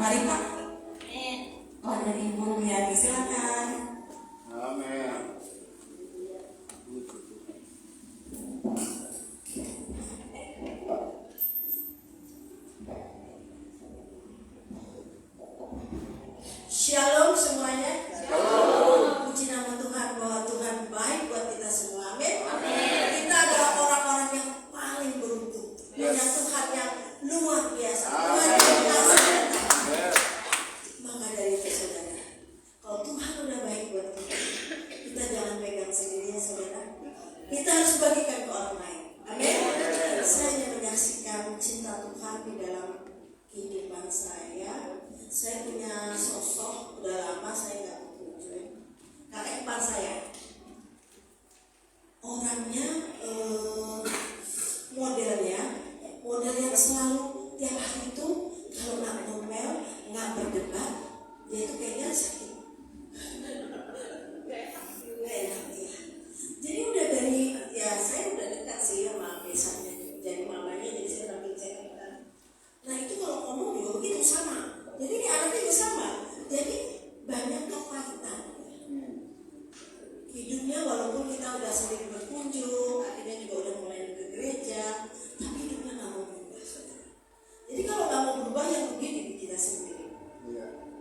Mari Pak. Oh, dari Ibu Riani, silakan. Amin. Shalom semuanya. Shalom. Puji nama Tuhan bahwa Tuhan baik buat kita semua. Amin. Amin. Kita adalah orang-orang yang paling beruntung. Yes. Punya Tuhan yang luar biasa. Amin. Tuhan yang kasih. Yes. Maka dari itu saudara, kalau Tuhan udah baik buat kita, kita jangan pegang sendiri ya saudara. Kita harus bagikan ke orang lain. Amin. Saya hanya menyaksikan cinta Tuhan di dalam kehidupan saya. Saya punya sosok udah lama saya nggak berkunjung. Kakek ipar saya, orangnya model yang selalu tiap hari itu kalau nggak ngomel, nggak berdebat, dia itu kayaknya sakit. Nggak enak ya. Jadi udah dari saya udah dekat sih sama besarnya. Jadi mamanya jadi saya ambil cek. Nah itu kalau ngomong juga begitu sama. Jadi ini anaknya juga sama. Jadi banyak kepahitan. Hidupnya walaupun kita udah sering berkunjung, akhirnya juga udah mulai ke gereja, tapi hidupnya nggak mau berubah. Jadi kalau nggak mau berubah yang begini di kita sendiri.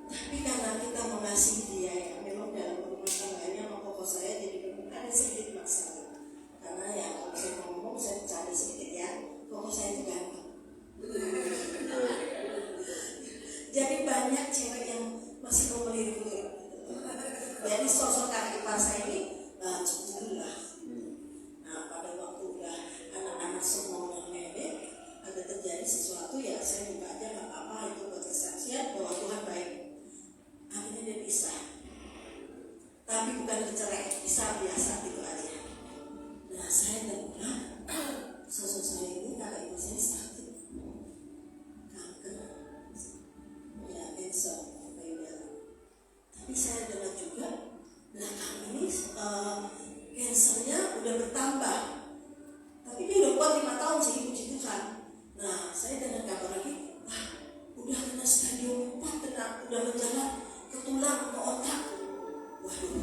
Tapi karena kita mengasihi dia ya, memang dalam rumah tangganya sama koko saya jadi ada sedikit masalah. Karena ya kalau saya ngomong saya cari sedikit ya, koko saya itu ganteng. Jadi banyak cewek yang masih mau melirik-lirik. Jadi sosok kakek ipar saya ini cemburu lah. Nah pada waktu udah anak-anak semua udah melet, ada terjadi sesuatu ya saya buka aja nggak apa-apa itu buat kesaksian bahwa Tuhan baik. Akhirnya dia pisah. Tapi bukan bercerai, pisah biasa gitu aja. Nah saya dengar sosok saya ini kakek ipar saya sakit. Tapi saya dengar juga belakang ini kansernya udah bertambah. Tapi dia udah kuat 5 tahun sih, puji Tuhan. Nah saya dengar kabar lagi, udah kena stadium 4, udah menjalar ke tulang, ke otak. Waduh,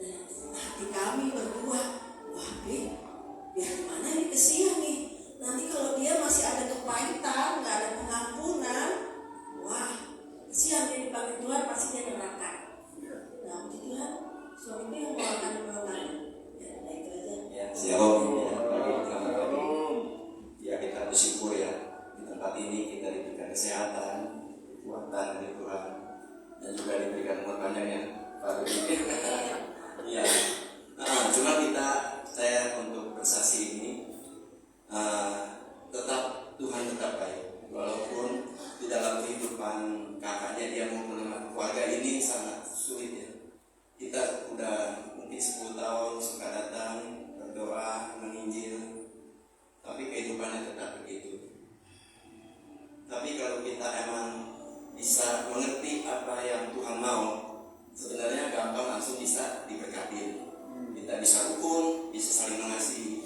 dan hati kami berdua, wah biar gimana ini kesian nih. Nanti kalau dia masih ada kepahitan, nggak ada pengampunan, wah kesian dia dipanggil Tuhan pasti dia neraka. Nah, puji Tuhan, suami itu yang mengeluarkan kemenangan. Ya, nah itu aja. Ya, shalom. Selamat pagi. Ya, kita bersyukur ya di tempat ini kita diberikan kesehatan, kekuatan dari Tuhan, dan juga diberikan umur panjang ya, Pak Rudi. Ya, cuma saya untuk bersaksi ini tetap Tuhan tetap baik, walaupun di dalam kehidupan kakaknya dia mau menemani keluarga ini sangat sulit ya. Kita udah mungkin 10 tahun suka datang berdoa menginjil, tapi kehidupannya tetap begitu. Tapi kalau kita emang bisa mengerti apa yang Tuhan mau, sebenarnya gampang langsung bisa diberkati. Kita bisa rukun, bisa saling mengasihi.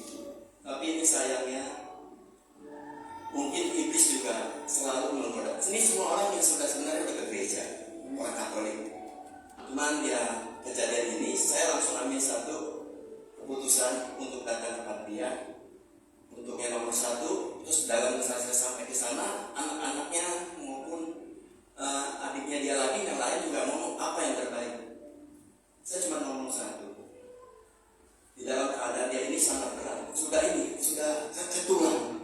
Tapi ini sayangnya mungkin iblis juga selalu menggoda. Ini semua orang yang sudah sebenarnya udah ke gereja, orang Katolik. Cuman ya kejadian ini saya langsung ambil satu keputusan untuk datang tempat dia. Untuk yang nomor 1, terus dalam saya sampai ke sana, anak-anaknya maupun adiknya dia lagi yang lain juga ngomong apa yang terbaik. Saya cuma ngomong satu. Di dalam keadaan dia ini sangat berat. Sudah cacat tulang.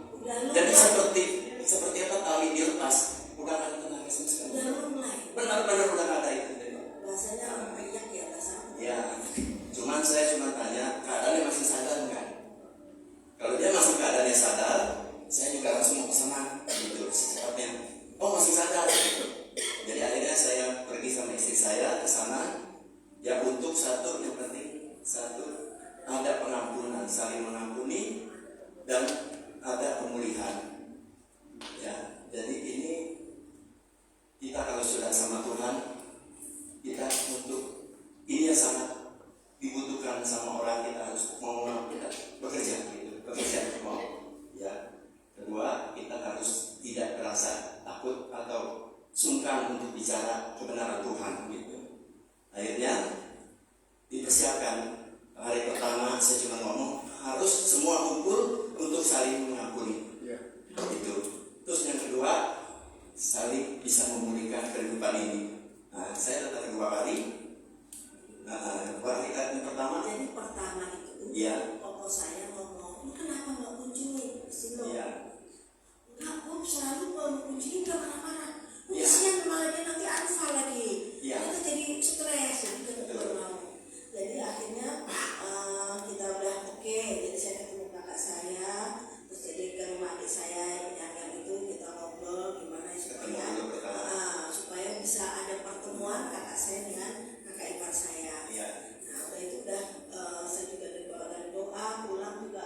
Jadi seperti apa tali dilepas, udah ada tenaga sama sekali. Benar-benar udah ada itu. Bahasanya orang kayak ya bahasa. Ya, saya cuma tanya keadaannya masih sadar enggak? Kalau dia masih keadaannya sadar, saya juga langsung mau ke sana gitu secepatnya. Oh masih sungkan untuk bicara kebenaran Tuhan gitu. Akhirnya dipersiapkan hari pertama saya cuma ngomong harus semua kumpul untuk saling mengampuni. Itu. Terus yang kedua saling bisa memulihkan kehidupan ini. Nah, saya datang 2 kali. Yang pertama. Jadi pertama itu, iya. Papa saya ngomong, "Lu kenapa nggak kunjungin Silo?" Iya. "Enggak, Pop, selalu kalau kunjungin udah marah-marah. Iya. Kasihan malah dia nanti alfa lagi. Iya. Kita jadi stres, jadi kita Betul. tidak mau." Jadi akhirnya kita udah oke. Jadi saya ketemu kakak saya, terus jadi ke rumah adik saya yang itu kita ngobrol gimana supaya bisa ada pertemuan kakak saya dengan kakak ipar saya. Iya. Nah udah itu saya juga dari doa pulang juga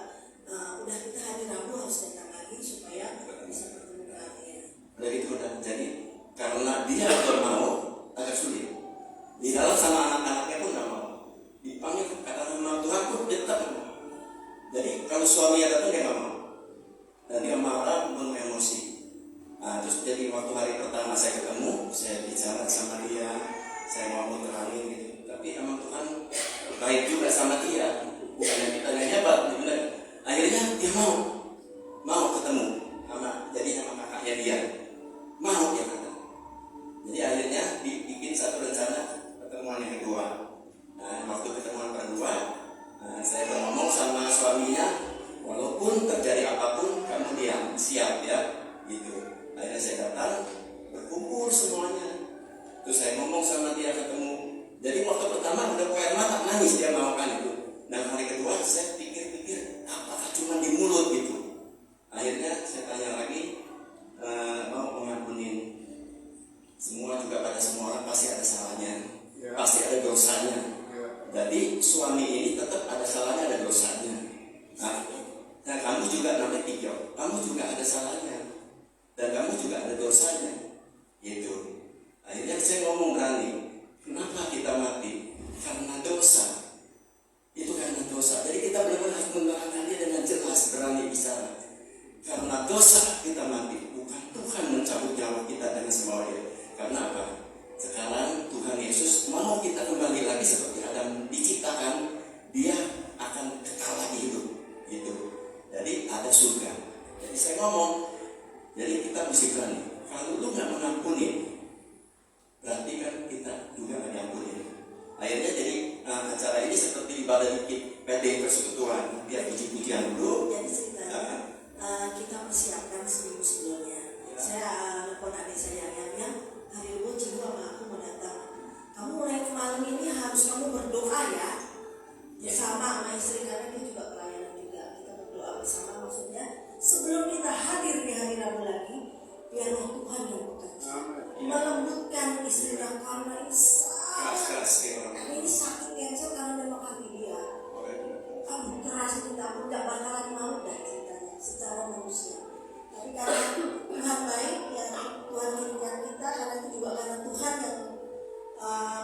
udah kita hari Rabu harus datang lagi supaya bisa pertemuan ya. Udah gitu udah jadi karena dia kalau mau agak sulit. Di dalam sama anak-anaknya pun nggak mau. Dipanggil kata nama Tuhan pun dia tetap nggak mau. Jadi kalau suaminya datang dia nggak mau. Dan dia marah penuh emosi. Nah, terus jadi waktu hari pertama saya ketemu, saya bicara sama dia, saya mau terangin gitu. Tapi emang Tuhan baik juga sama dia. Bukannya kita yang hebat, benar. Akhirnya dia mau ketemu sama kakaknya dia. Mau dia kata. Jadi akhirnya dibikin satu rencana pertemuan yang kedua. Nah, waktu pertemuan kedua, saya ngomong sama suaminya, walaupun terjadi apapun, kamu diam, siap ya, gitu. Akhirnya saya datang, berkumpul semuanya. Terus saya ngomong sama dia ketemu. Jadi waktu pertama udah air mata nangis dia mau kan itu. Nah hari kedua saya pikir-pikir, apakah cuma di mulut gitu. Akhirnya saya tanya lagi, mau mengampuni. Semua juga pada semua orang pasti ada salahnya, pasti ada dosanya. Jadi suami ini tetap ada salahnya, ada dosanya. Nah kamu juga namanya Tijo, kamu juga ada salahnya dan kamu juga ada dosanya, gitu. Akhirnya saya ngomong berani, kenapa kita mati? Karena dosa. Itu karena dosa. Jadi kita benar-benar harus menerangkannya dengan jelas, berani bicara. Karena dosa kita mati, bukan Tuhan mencabut nyawa kita dengan semua dia. Karena apa? Sekarang Tuhan Yesus mau kita kembali lagi seperti Adam diciptakan, dia akan kekal lagi hidup, gitu. Jadi ada surga. Jadi saya ngomong, jadi kita mesti berani. Kalau lu nggak mengampuni, berarti kan kita juga nggak diampuni. Akhirnya jadi acara ini seperti ibadah dikit PT Persekutuan, biar puji-pujian dulu. Jadi ceritanya kita persiapkan seminggu sebelumnya. Saya nelfon adik saya yang hari Rabu Cibu sama aku mau datang. Kamu mulai malam ini harus kamu berdoa ya, bersama sama istri karena dia juga pelayanan juga. Kita berdoa bersama, maksudnya sebelum kita hadir di hari Rabu lagi, biar Roh Tuhan yang bekerja, melembutkan istri dan karena ini ini sakit cancer karena memang hati dia. Kamu keras kita pun tidak bakalan mau dah ceritanya secara manusia. Tapi karena Tuhan baik, ya Tuhan kirimkan kita, karena itu juga karena Tuhan yang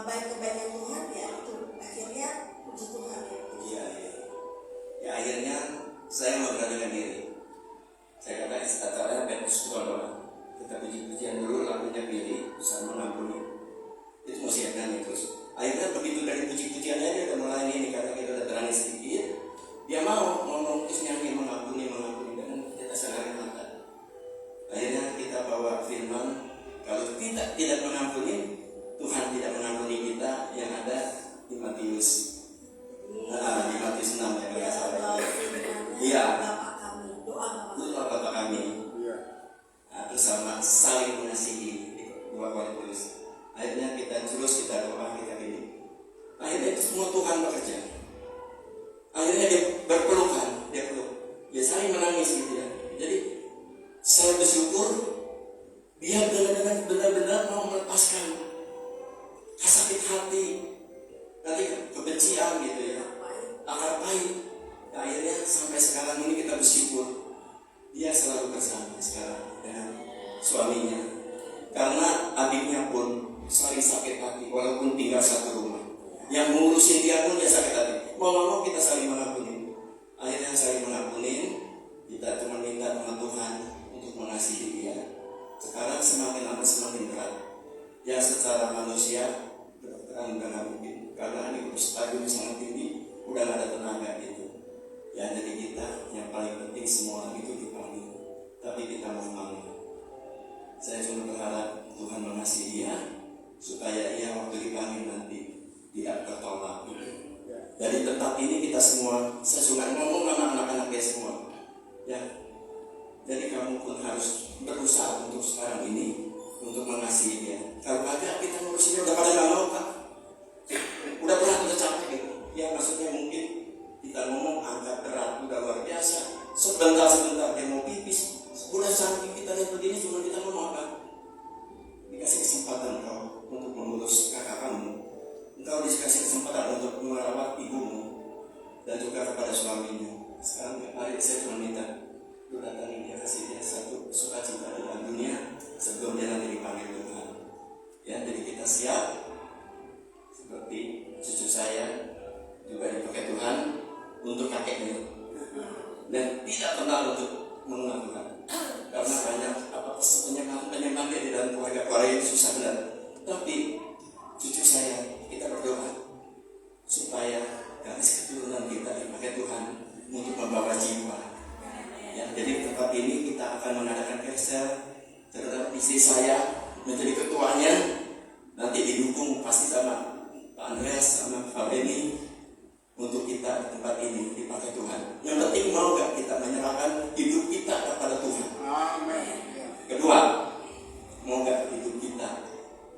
baik kebaikan Tuhan, ya itu akhirnya puji Tuhan ya. Iya. Ya akhirnya saya memberanikan diri. Saya kata acaranya Persekutuan doang. Kita puji-pujian dulu, lagunya pilih, bersama mengampuni. Itu musikannya terus. Akhirnya begitu dari puji-pujiannya dia udah mulai ini karena kita udah terangin sedikit. Dia mau ngomong terus nyanyi mengampuni dan kita sadari mata. Akhirnya kita bawa firman, kalau kita tidak mengampuni, Tuhan tidak mengampuni kita, yang ada di Matius. Di Matius 6 ya kalau salah. Iya. Bapak kami, doa Bapak kami. Bersama saling mengasihi 2 Korintus. Akhirnya kita terus kita doa kita ini. Akhirnya itu semua Tuhan bekerja. Akhirnya dia berpelukan, dia peluk. Dia saling menangis gitu ya. Jadi saya bersyukur dia benar-benar mau melepaskan sakit hati, nanti kebencian gitu ya, akar pahit. Akhirnya sampai sekarang ini kita bersyukur dia selalu bersama sekarang dengan suaminya. Karena adiknya pun saling sakit hati walaupun tinggal satu rumah. Yang mengurusin dia pun dia sakit hati. Mau kita saling mengampuni. Akhirnya saling mengampuni. Kita cuma minta sama Tuhan untuk mengasihi dia. Sekarang semakin lama semakin berat. Ya secara manusia kedokteran udah nggak mungkin karena ini stadium sangat tinggi, udah nggak ada tenaga gitu. Ya jadi kita yang paling penting semua orang itu dipanggil, tapi kita mau. Saya cuma berharap Tuhan mengasihi dia supaya ia waktu dipanggil nanti tidak tertolak. Dari tempat ini kita semua, saya suka ngomong sama anak-anaknya semua. Ya, jadi kamu pun harus berusaha untuk sekarang ini untuk mengasihi dia. Kalau kagak kita ngurusinnya udah pada nggak mau Pak. Udah berat, udah capek gitu. Ya maksudnya mungkin kita ngomong angkat berat udah luar biasa. Sebentar dia mau pipis. Udah saking kita lihat begini cuma kita ngomong apa? Dikasih kesempatan kau untuk mengurus kakak kamu. Engkau dikasih kesempatan untuk merawat ibumu dan juga kepada suaminya. Sekarang hari saya cuma minta lu datangin dia, kasih dia satu sukacita dalam dunia sebelum dia nanti dipanggil Tuhan. Ya, jadi kita siap seperti cucu saya juga dipakai Tuhan untuk kakeknya dan tidak pernah untuk mengenal Tuhan karena banyak penyembah di dalam keluarga itu susah benar. Tapi cucu saya kita berdoa supaya garis keturunan kita dipakai Tuhan untuk membawa jiwa. Ya, jadi tempat ini kita akan mengadakan carousel terhadap istri saya menjadi ketuanya, nanti didukung pasti sama Pak Andreas sama Pak Benny untuk kita di tempat ini dipakai Tuhan. Yang penting mau gak kita menyerahkan hidup kita kepada Tuhan. Amin. Kedua, mau gak hidup kita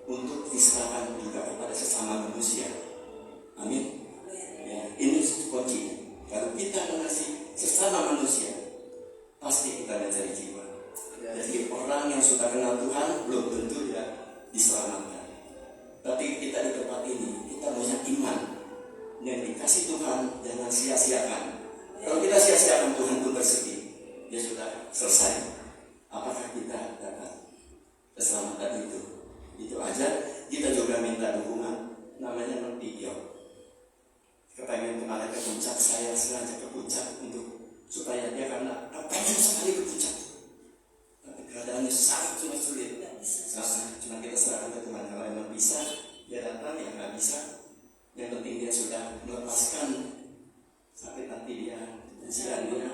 untuk diserahkan juga kepada sesama manusia. Amin. Ya, ini kunci. Kalau kita mengasihi sesama manusia, pasti kita mencari jiwa. Jadi orang yang sudah kenal Tuhan belum tentu dia diselamatkan. Tapi kita di tempat ini kita punya iman yang dikasih Tuhan, jangan sia-siakan. Kalau kita sia-siakan Tuhan pun bersedih. Dia sudah selesai. Apakah kita dapat keselamatan itu? Itu aja. Kita juga minta dukungan. Namanya Mentio. Kepengen kemarin ke puncak, saya sengaja ke puncak untuk supaya dia karena pengen sekali ke puncak. Tapi keadaannya sangat sulit. Cuma kita serahkan ke Tuhan. Kalau memang bisa, dia datang. Yang nggak bisa, yang penting dia sudah melepaskan sampai nanti dia ujian dia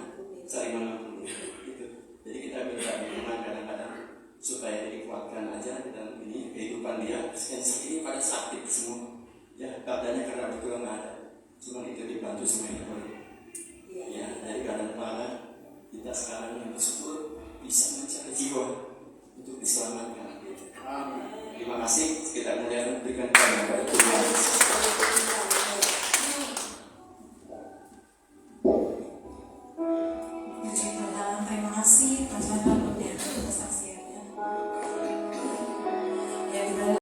cari mengampuni. Gitu. Jadi kita minta dukungan kadang-kadang supaya dikuatkan aja dalam ini kehidupan dia. Sekian ini pada sakit semua. Ya keadaannya karena betul nggak ada. Cuma itu dibantu semuanya. Ya dari keadaan parah kita sekarang yang bersyukur bisa mencari jiwa untuk diselamatkan. Amin. Terima kasih. Kita kemudian berikan kepada Tuhan. Terima kasih Pak